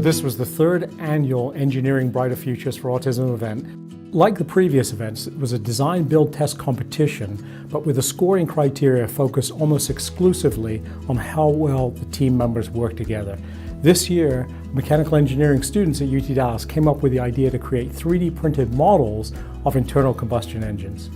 this was the third annual Engineering Brighter Futures for Autism event. Like the previous events, it was a design build test competition, but with the scoring criteria focused almost exclusively on how well the team members work together. This year, mechanical engineering students at UT Dallas came up with the idea to create 3D printed models of internal combustion engines.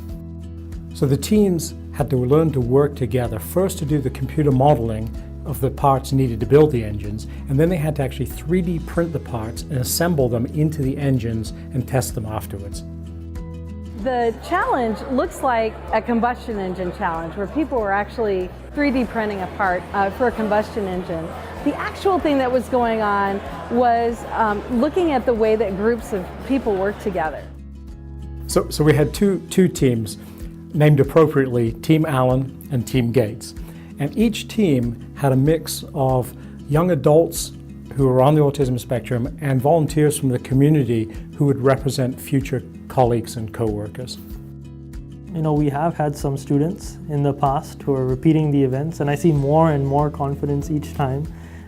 So the teams had to learn to work together, first to do the computer modeling of the parts needed to build the engines, and then they had to actually 3D print the parts and assemble them into the engines and test them afterwards. The challenge looks like a combustion engine challenge where people were actually 3D printing a part for a combustion engine. The actual thing that was going on was looking at the way that groups of people work together. So we had two teams named appropriately Team Allen and Team Gates. And each team had a mix of young adults who were on the autism spectrum and volunteers from the community who would represent future colleagues and co-workers. You know, we have had some students in the past who are repeating the events, and I see more and more confidence each time.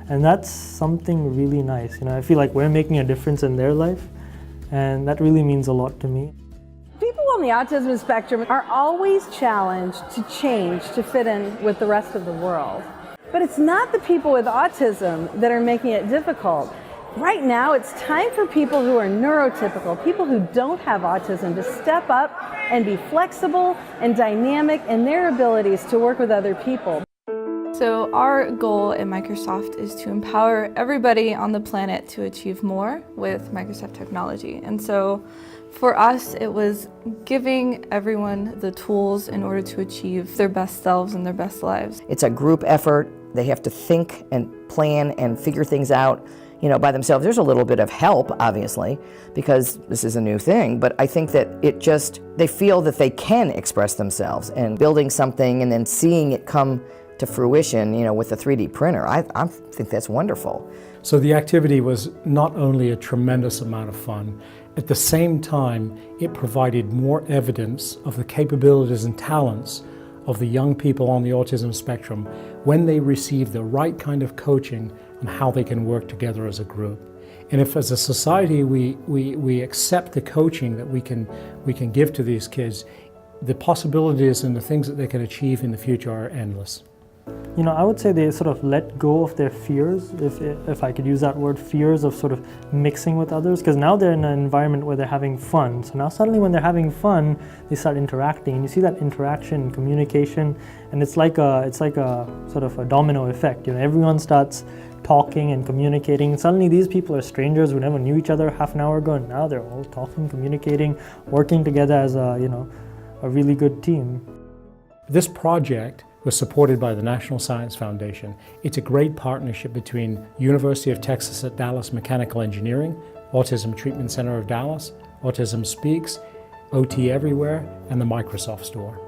And that's something really nice. You know, I feel like we're making a difference in their life, and that really means a lot to me. People on the autism spectrum are always challenged to change to fit in with the rest of the world. But it's not the people with autism that are making it difficult. Right now, it's time for people who are neurotypical, people who don't have autism, to step up and be flexible and dynamic in their abilities to work with other people. So our goal at Microsoft is to empower everybody on the planet to achieve more with Microsoft technology. And so for us, it was giving everyone the tools in order to achieve their best selves and their best lives. It's a group effort. They have to think and plan and figure things out, you know, by themselves. There's a little bit of help, obviously, because this is a new thing, but I think that they feel that they can express themselves, and building something and then seeing it come to fruition, you know, with the 3D printer. I think that's wonderful. So the activity was not only a tremendous amount of fun, at the same time, it provided more evidence of the capabilities and talents of the young people on the autism spectrum when they receive the right kind of coaching on how they can work together as a group. And if as a society we accept the coaching that we can give to these kids, the possibilities and the things that they can achieve in the future are endless. You know, I would say they sort of let go of their fears, if I could use that word, fears of sort of mixing with others, because now they're in an environment where they're having fun. So now suddenly when they're having fun, they start interacting, and you see that interaction, communication, and it's like a sort of a domino effect. You know, everyone starts talking and communicating. Suddenly these people are strangers who never knew each other half an hour ago, and now they're all talking, communicating, working together as a really good team. This project was supported by the National Science Foundation. It's a great partnership between University of Texas at Dallas Mechanical Engineering, Autism Treatment Center of Dallas, Autism Speaks, OT Everywhere, and the Microsoft Store.